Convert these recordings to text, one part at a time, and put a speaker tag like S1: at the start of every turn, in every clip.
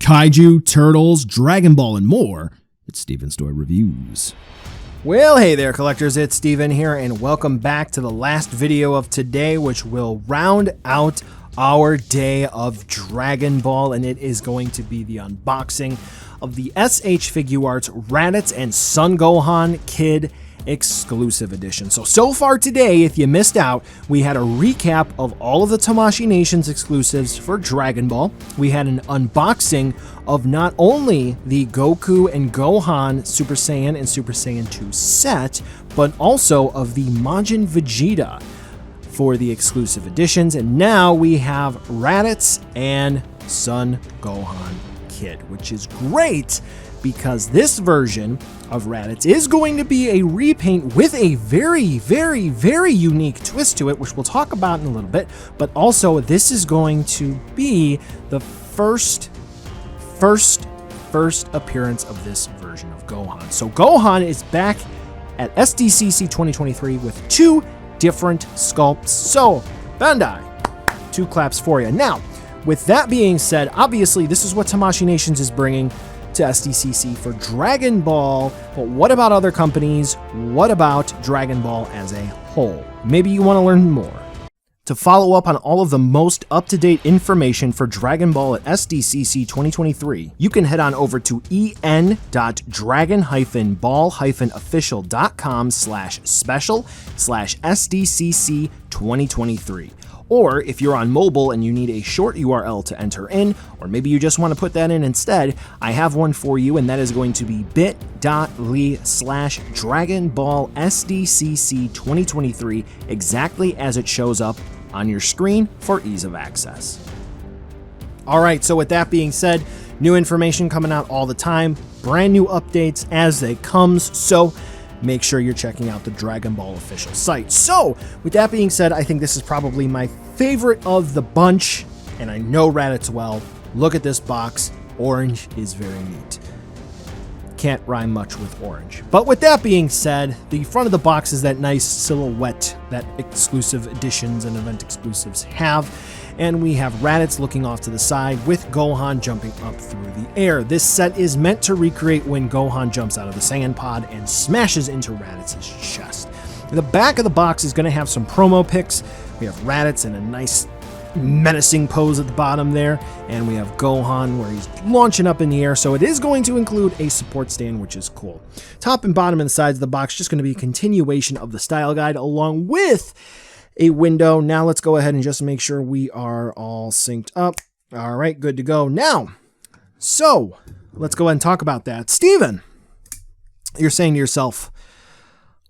S1: kaiju, turtles, Dragon Ball, and more. It's Steven's Toy Reviews.
S2: Well, hey there, collectors. It's Steven here, and welcome back to the last video of today, which will round out our day of Dragon Ball, and it is going to be the unboxing of the SH Figuarts Raditz and Son Gohan Kid Exclusive Edition. So far today, if you missed out, we had a recap of all of the Tamashii Nations exclusives for Dragon Ball. We had an unboxing of not only the Goku and Gohan Super Saiyan and Super Saiyan 2 set, but also of the Majin Vegeta for the exclusive editions. And now we have Raditz and Son Gohan Kid, which is great because this version of Raditz is going to be a repaint with a very unique twist to it, which we'll talk about in a little bit. But also, this is going to be the first appearance of this version of Gohan. So Gohan is back at SDCC 2023 with two different sculpts. So Bandai, two claps for you. Now, with that being said, obviously this is what Tamashii Nations is bringing to SDCC for Dragon Ball, but what about other companies? What about Dragon Ball as a whole? Maybe you want to learn more. To follow up on all of the most up-to-date information for Dragon Ball at SDCC 2023, you can head on over to en.dragon-ball-official.com/special/SDCC 2023. Or if you're on mobile and you need a short URL to enter in, or maybe you just want to put that in instead, I have one for you, and that is going to be bit.ly/Dragon Ball SDCC 2023, exactly as it shows up on your screen for ease of access. All right, so with that being said, new information coming out all the time, brand new updates as they come, so make sure you're checking out the Dragon Ball official site. So, with that being said, I think this is probably my favorite of the bunch, and I know Raditz well. Look at this box. Orange is very neat. Can't rhyme much with orange. But with that being said, the front of the box is that nice silhouette that exclusive editions and event exclusives have. And we have Raditz looking off to the side with Gohan jumping up through the air. This set is meant to recreate when Gohan jumps out of the Saiyan pod and smashes into Raditz's chest. The back of the box is going to have some promo pics. We have Raditz in a nice menacing pose at the bottom there, and we have Gohan where he's launching up in the air, so it is going to include a support stand, which is cool. Top and bottom and the sides of the box just going to be a continuation of the style guide along with a window. Now let's go ahead and just make sure we are all synced up. All right, good to go. Now, so let's go ahead and talk about that. Steven, you're saying to yourself,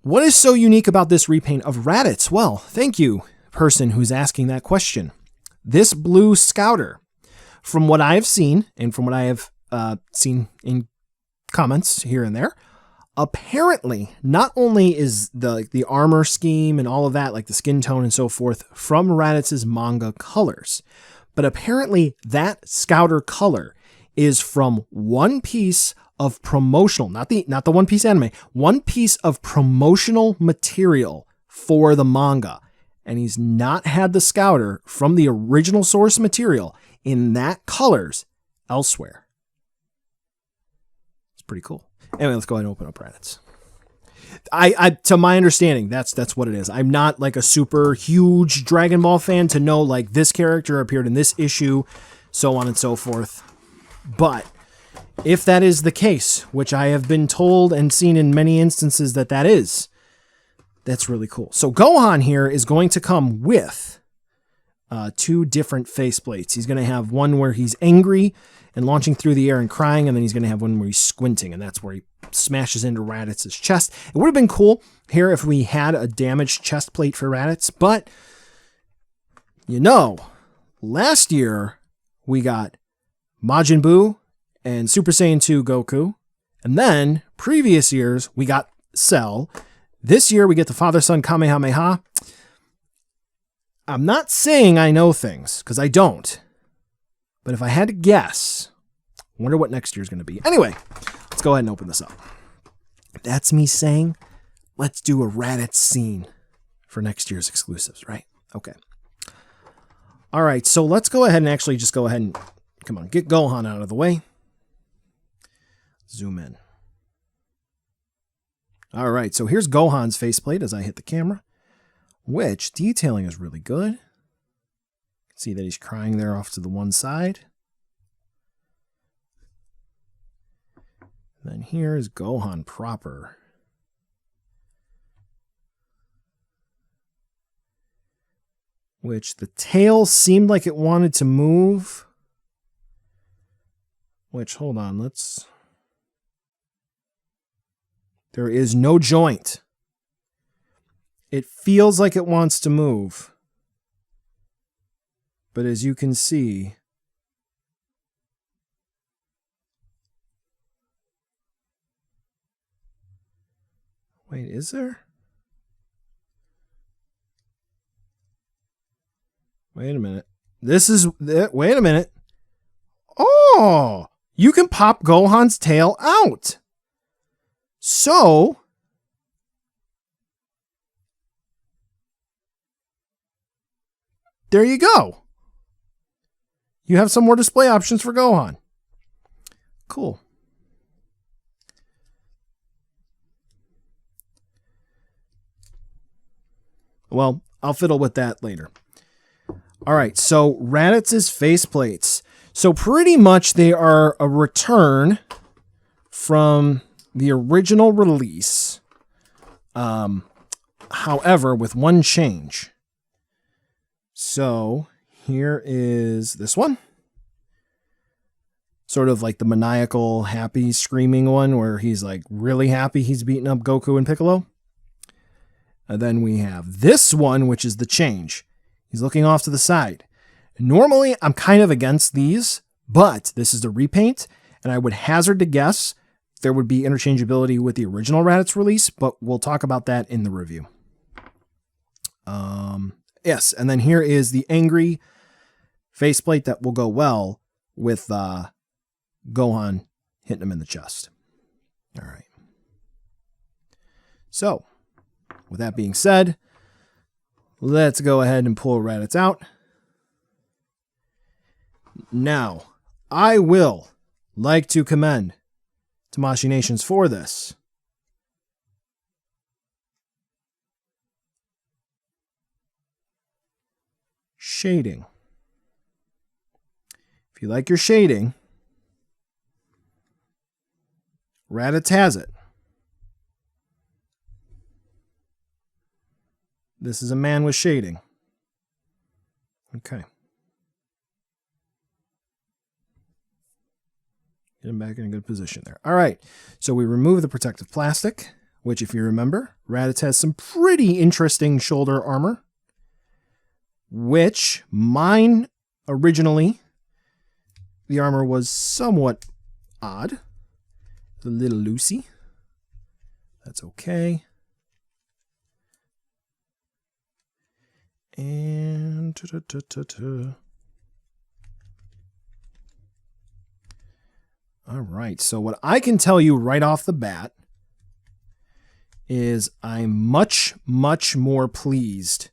S2: what is so unique about this repaint of Raditz? Well, thank you, person who's asking that question. This blue Scouter, from what I have seen, and from what I have seen in comments here and there, apparently, not only is the armor scheme and all of that, like the skin tone and so forth, from Raditz's manga colors, but apparently that Scouter color is from one piece of promotional, not the One Piece anime, one piece of promotional material for the manga. And he's not had the Scouter from the original source material in that colors elsewhere. It's pretty cool. Anyway, let's go ahead and open up Raditz. To my understanding, that's what it is. I'm not like a super huge Dragon Ball fan to know like this character appeared in this issue, so on and so forth. But if that is the case, which I have been told and seen in many instances that is, that's really cool. So Gohan here is going to come with two different faceplates. He's going to have one where he's angry and launching through the air and crying, and then he's going to have one where he's squinting, and that's where he smashes into Raditz's chest. It would have been cool here if we had a damaged chest plate for Raditz, but, you know, last year we got Majin Buu and Super Saiyan 2 Goku, and then previous years we got Cell. This year we get the Father-Son Kamehameha. I'm not saying I know things, because I don't. But if I had to guess, I wonder what next year's going to be. Anyway, let's go ahead and open this up. That's me saying, let's do a Raditz scene for next year's exclusives, right? Okay. All right, so let's go ahead and actually just go ahead and Come on, get Gohan out of the way. Zoom in. All right, so here's Gohan's faceplate as I hit the camera, which detailing is really good. See that he's crying there off to the one side. Then here is Gohan proper. Which the tail seemed like it wanted to move. Which, hold on, let's... There is no joint. It feels like it wants to move. But as you can see... Wait, is there? Wait a minute. Wait a minute. Oh! You can pop Gohan's tail out! So... There you go. You have some more display options for Gohan. Cool. Well, I'll fiddle with that later. All right, so Raditz's faceplates. So pretty much they are a return from the original release. However, with one change. So here is this one. Sort of like the maniacal, happy, screaming one where he's like really happy he's beating up Goku and Piccolo. And then we have this one, which is the change. He's looking off to the side. Normally, I'm kind of against these, but this is the repaint, and I would hazard to guess there would be interchangeability with the original Raditz release, but we'll talk about that in the review. Yes, and then here is the angry faceplate that will go well with Gohan hitting him in the chest. All right. So, with that being said, let's go ahead and pull Raditz out. Now, I will like to commend Tamashii Nations for this. Shading. If you like your shading, Raditz has it. This is a man with shading. Okay. Get him back in a good position there. All right. So we remove the protective plastic, which if you remember, Raditz has some pretty interesting shoulder armor, which mine originally, the armor was somewhat odd. A little loosey. That's okay. And all right, so what I can tell you right off the bat is I'm much, much more pleased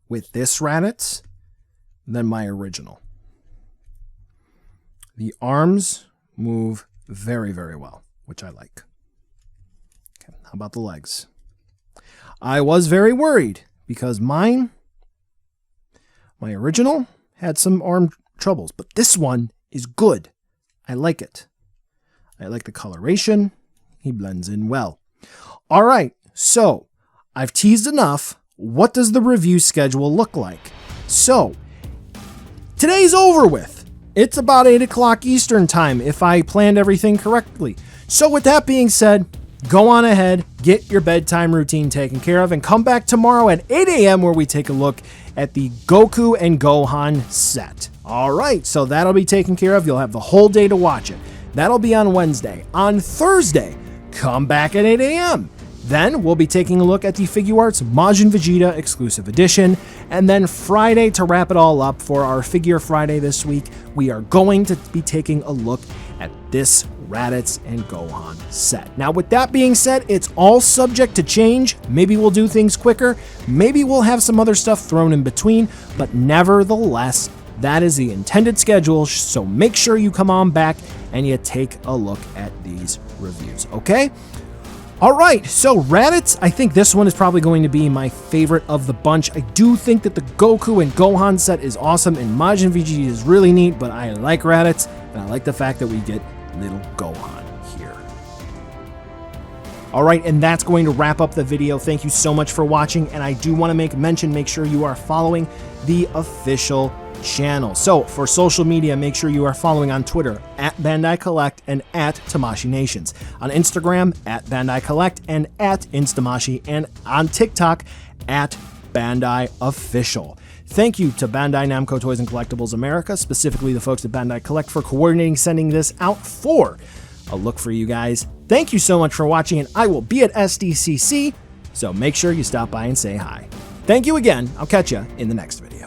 S2: with this Raditz than my original. The arms move very, very well, which I like. Okay, how about the legs? I was very worried because my original had some arm troubles, but this one is good. I like it. I like the coloration. He blends in well. All right, so I've teased enough. What does the review schedule look like? So, today's over with. It's about 8 o'clock Eastern time if I planned everything correctly. So with that being said, go on ahead, get your bedtime routine taken care of, and come back tomorrow at 8 a.m. where we take a look at the Goku and Gohan set. All right, so that'll be taken care of. You'll have the whole day to watch it. That'll be on Wednesday. On Thursday, come back at 8 a.m. Then we'll be taking a look at the Figuarts Majin Vegeta exclusive edition. And then Friday, to wrap it all up for our Figure Friday this week, we are going to be taking a look at this Raditz and Gohan set. Now, with that being said, it's all subject to change. Maybe we'll do things quicker. Maybe we'll have some other stuff thrown in between. But nevertheless, That is the intended schedule, so make sure you come on back and you take a look at these reviews, okay? All right, so Raditz, I think this one is probably going to be my favorite of the bunch. I do think that the Goku and Gohan set is awesome, and Majin VG is really neat, but I like Raditz, and I like the fact that we get little Gohan here. All right, and that's going to wrap up the video. Thank you so much for watching, and I do want to make sure you are following the official channel. So for social media, make sure you are following on Twitter at Bandai Collect and at Tamashii Nations, on Instagram at Bandai Collect and at Instamashi, and on TikTok at Bandai Official. Thank you to Bandai Namco Toys and Collectibles America, specifically the folks at Bandai Collect, for coordinating sending this out for a look for you guys. Thank you so much for watching, and I will be at SDCC, so make sure you stop by and say hi. Thank you again. I'll catch you in the next video.